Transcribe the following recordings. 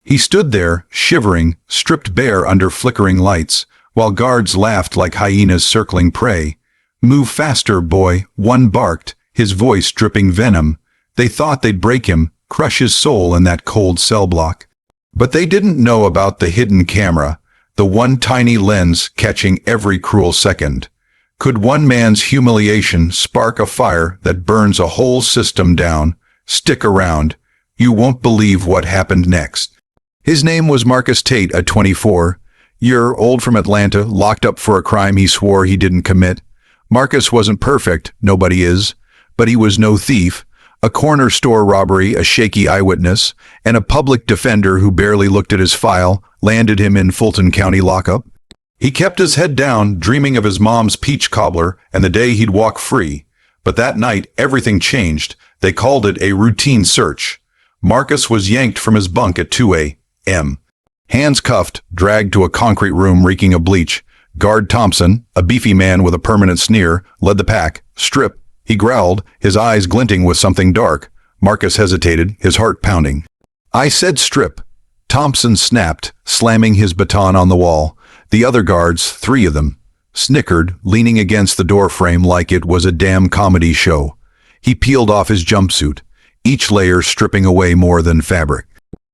He stood there, shivering, stripped bare under flickering lights, while guards laughed like hyenas circling prey. "Move faster, boy," one barked, his voice dripping venom. They thought they'd break him, crush his soul in that cold cell block. But they didn't know about the hidden camera, the one tiny lens catching every cruel second. Could one man's humiliation spark a fire that burns a whole system down? Stick around. You won't believe what happened next. His name was Marcus Tate, a 24-year old from Atlanta, locked up for a crime he swore he didn't commit. Marcus wasn't perfect, nobody is, but he was no thief. A corner store robbery, a shaky eyewitness, and a public defender who barely looked at his file landed him in Fulton County lockup. He kept his head down, dreaming of his mom's peach cobbler and the day he'd walk free. But that night, everything changed. They called it a routine search. Marcus was yanked from his bunk at 2 a.m. Hands cuffed, dragged to a concrete room reeking of bleach. Guard Thompson, a beefy man with a permanent sneer, led the pack. "Strip," he growled, his eyes glinting with something dark. Marcus hesitated, his heart pounding. "I said strip." Thompson snapped, slamming his baton on the wall. The other guards, 3 of them, snickered, leaning against the doorframe like it was a damn comedy show. He peeled off his jumpsuit, each layer stripping away more than fabric.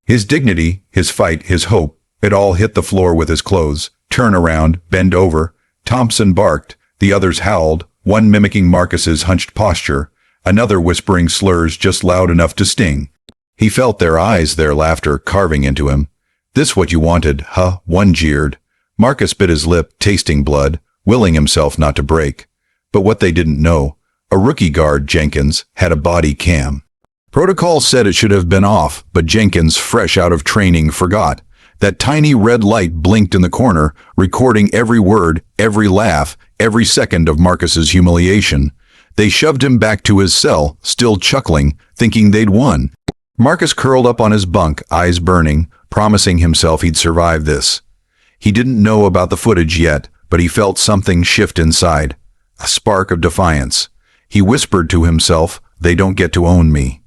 His dignity, his fight, his hope, it all hit the floor with his clothes. "Turn around, bend over." Thompson barked, the others howled, one mimicking Marcus's hunched posture, another whispering slurs just loud enough to sting. He felt their eyes, their laughter, carving into him. "This what you wanted, huh?" one jeered. Marcus bit his lip, tasting blood, willing himself not to break. But what they didn't know, a rookie guard, Jenkins, had a body cam. Protocol said it should have been off, but Jenkins, fresh out of training, forgot. That tiny red light blinked in the corner, recording every word, every laugh, every second of Marcus's humiliation. They shoved him back to his cell, still chuckling, thinking they'd won. Marcus curled up on his bunk, eyes burning, promising himself he'd survive this. He didn't know about the footage yet, but he felt something shift inside. A spark of defiance. He whispered to himself, "They don't get to own me."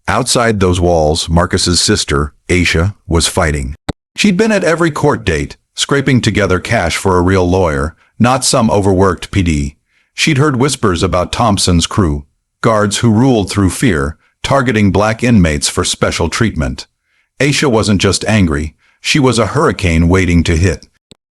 Outside those walls, Marcus's sister, Aisha, was fighting. She'd been at every court date, scraping together cash for a real lawyer, not some overworked PD. She'd heard whispers about Thompson's crew, guards who ruled through fear, targeting black inmates for special treatment. Aisha wasn't just angry, she was a hurricane waiting to hit.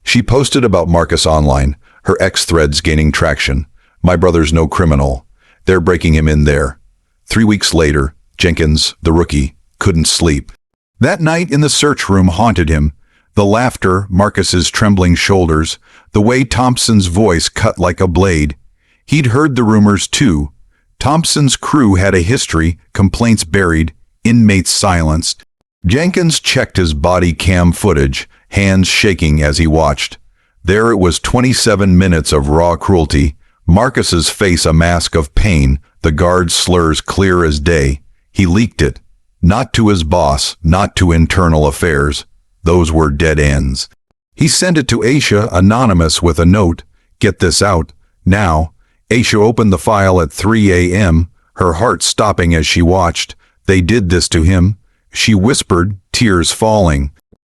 She posted about Marcus online, her ex-threads gaining traction. "My brother's no criminal. They're breaking him in there." 3 weeks later, Jenkins, the rookie, couldn't sleep. That night in the search room haunted him. The laughter, Marcus's trembling shoulders, the way Thompson's voice cut like a blade. He'd heard the rumors too. Thompson's crew had a history, complaints buried, inmates silenced. Jenkins checked his body cam footage, hands shaking as he watched. There it was, 27 minutes of raw cruelty, Marcus's face a mask of pain, the guard's slurs clear as day. He leaked it. Not to his boss, not to internal affairs. Those were dead ends. He sent it to Aisha, anonymous, with a note, "Get this out, now." Aisha opened the file at 3 a.m., her heart stopping as she watched. "They did this to him," she whispered, tears falling.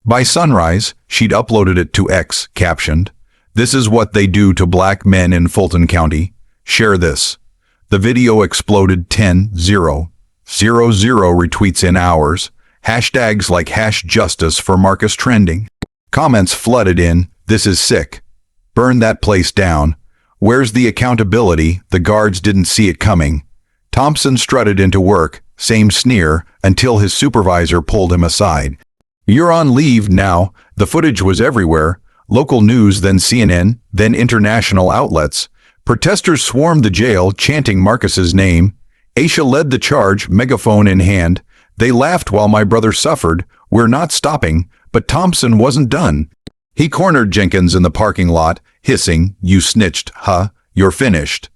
By sunrise, she'd uploaded it to X, captioned, "This is what they do to black men in Fulton County. Share this." The video exploded 10,000 retweets in hours, hashtags like #justice for Marcus trending. Comments flooded in, "This is sick. Burn that place down. Where's the accountability? The guards didn't see it coming." Thompson strutted into work, same sneer, until his supervisor pulled him aside. "You're on leave now." The footage was everywhere. Local news, then CNN, then international outlets. Protesters swarmed the jail, chanting Marcus's name. Aisha led the charge, megaphone in hand. "They laughed while my brother suffered. We're not stopping." But Thompson wasn't done. He cornered Jenkins in the parking lot, hissing, "You snitched, huh? You're finished."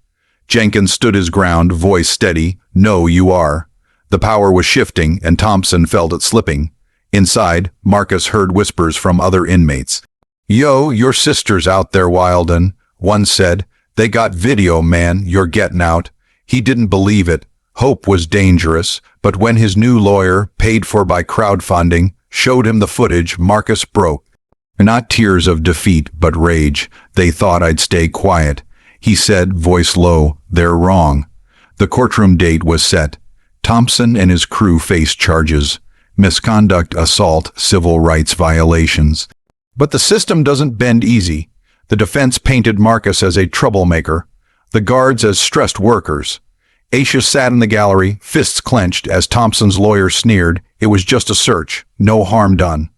Jenkins stood his ground, voice steady, "No, you are." The power was shifting, and Thompson felt it slipping. Inside, Marcus heard whispers from other inmates. "Yo, your sister's out there wildin'," one said. "They got video, man, you're getting out." He didn't believe it. Hope was dangerous, but when his new lawyer, paid for by crowdfunding, showed him the footage. Marcus broke. Not tears of defeat, but rage. They thought I'd stay quiet. He said, voice low, they're wrong. The courtroom date was set. Thompson and his crew faced charges. Misconduct, assault, civil rights violations. But the system doesn't bend easy. The defense painted Marcus as a troublemaker, the guards as stressed workers. Aisha sat in the gallery, fists clenched, as Thompson's lawyer sneered. It was just a search, no harm done.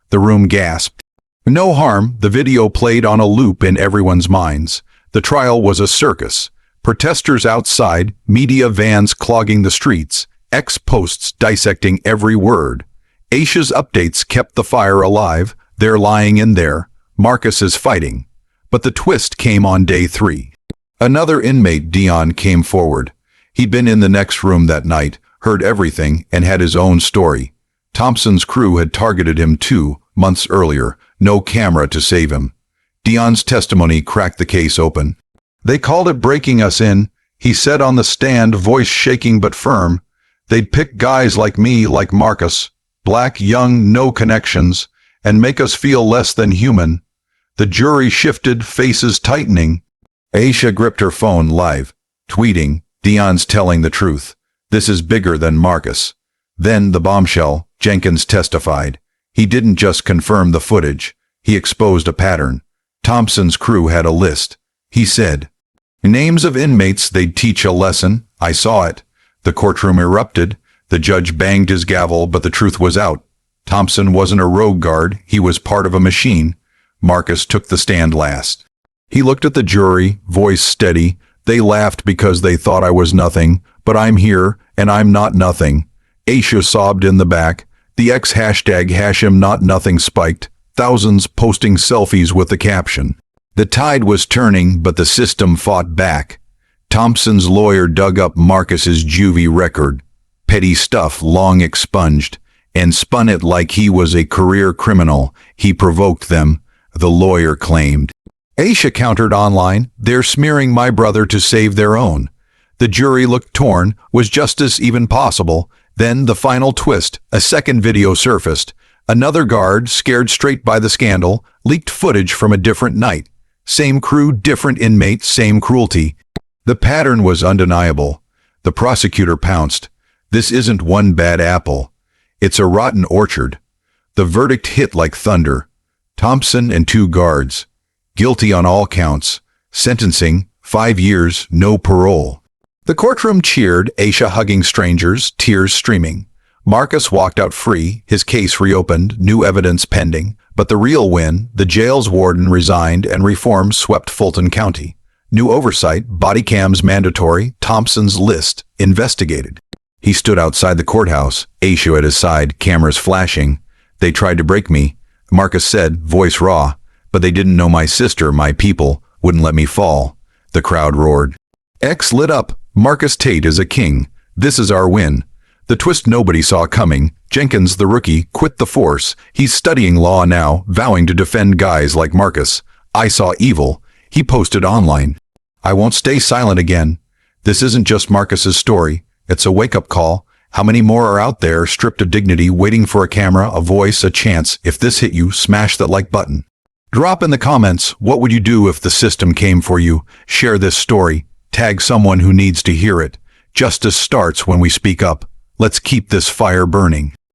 The room gasped. No harm, the video played on a loop in everyone's minds. The trial was a circus. Protesters outside, media vans clogging the streets, ex-posts dissecting every word. Aisha's updates kept the fire alive. They're lying in there. Marcus is fighting. But the twist came on day 3. Another inmate, Dion, came forward. He'd been in the next room that night, heard everything, and had his own story. Thompson's crew had targeted him 2 months earlier. No camera to save him. Dion's testimony cracked the case open. They called it breaking us in, he said on the stand, voice shaking but firm. They'd pick guys like me, like Marcus, black, young, no connections, and make us feel less than human. The jury shifted, faces tightening. Aisha gripped her phone, live, tweeting, Dion's telling the truth. This is bigger than Marcus. Then the bombshell, Jenkins testified. He didn't just confirm the footage. He exposed a pattern. Thompson's crew had a list. He said, names of inmates they'd teach a lesson. I saw it. The courtroom erupted. The judge banged his gavel, but the truth was out. Thompson wasn't a rogue guard. He was part of a machine. Marcus took the stand last. He looked at the jury, voice steady. They laughed because they thought I was nothing, but I'm here, and I'm not nothing. Aisha sobbed in the back. The X hashtag #HashHimNotNothing spiked. Thousands posting selfies with the caption. The tide was turning, but the system fought back. Thompson's lawyer dug up Marcus's juvie record, petty stuff long expunged, and spun it like he was a career criminal. He provoked them, the lawyer claimed. Aisha countered online, they're smearing my brother to save their own. The jury looked torn. Was justice even possible? Then the final twist, a second video surfaced. Another guard, scared straight by the scandal, leaked footage from a different night. Same crew, different inmate, same cruelty. The pattern was undeniable. The prosecutor pounced. This isn't one bad apple. It's a rotten orchard. The verdict hit like thunder. Thompson and 2 guards. Guilty on all counts. Sentencing, 5 years, no parole. The courtroom cheered, Aisha hugging strangers, tears streaming. Marcus walked out free, his case reopened, new evidence pending. But the real win, the jail's warden resigned and reform swept Fulton County. New oversight, body cams mandatory, Thompson's list, investigated. He stood outside the courthouse, Aisha at his side, cameras flashing. They tried to break me, Marcus said, voice raw. But they didn't know my sister, my people, wouldn't let me fall. The crowd roared. X lit up. Marcus Tate is a king. This is our win. The twist nobody saw coming. Jenkins, the rookie, quit the force. He's studying law now, vowing to defend guys like Marcus. I saw evil. He posted online. I won't stay silent again. This isn't just Marcus's story. It's a wake-up call. How many more are out there, stripped of dignity, waiting for a camera, a voice, a chance? If this hit you, smash that like button. Drop in the comments, what would you do if the system came for you? Share this story. Tag someone who needs to hear it. Justice starts when we speak up. Let's keep this fire burning.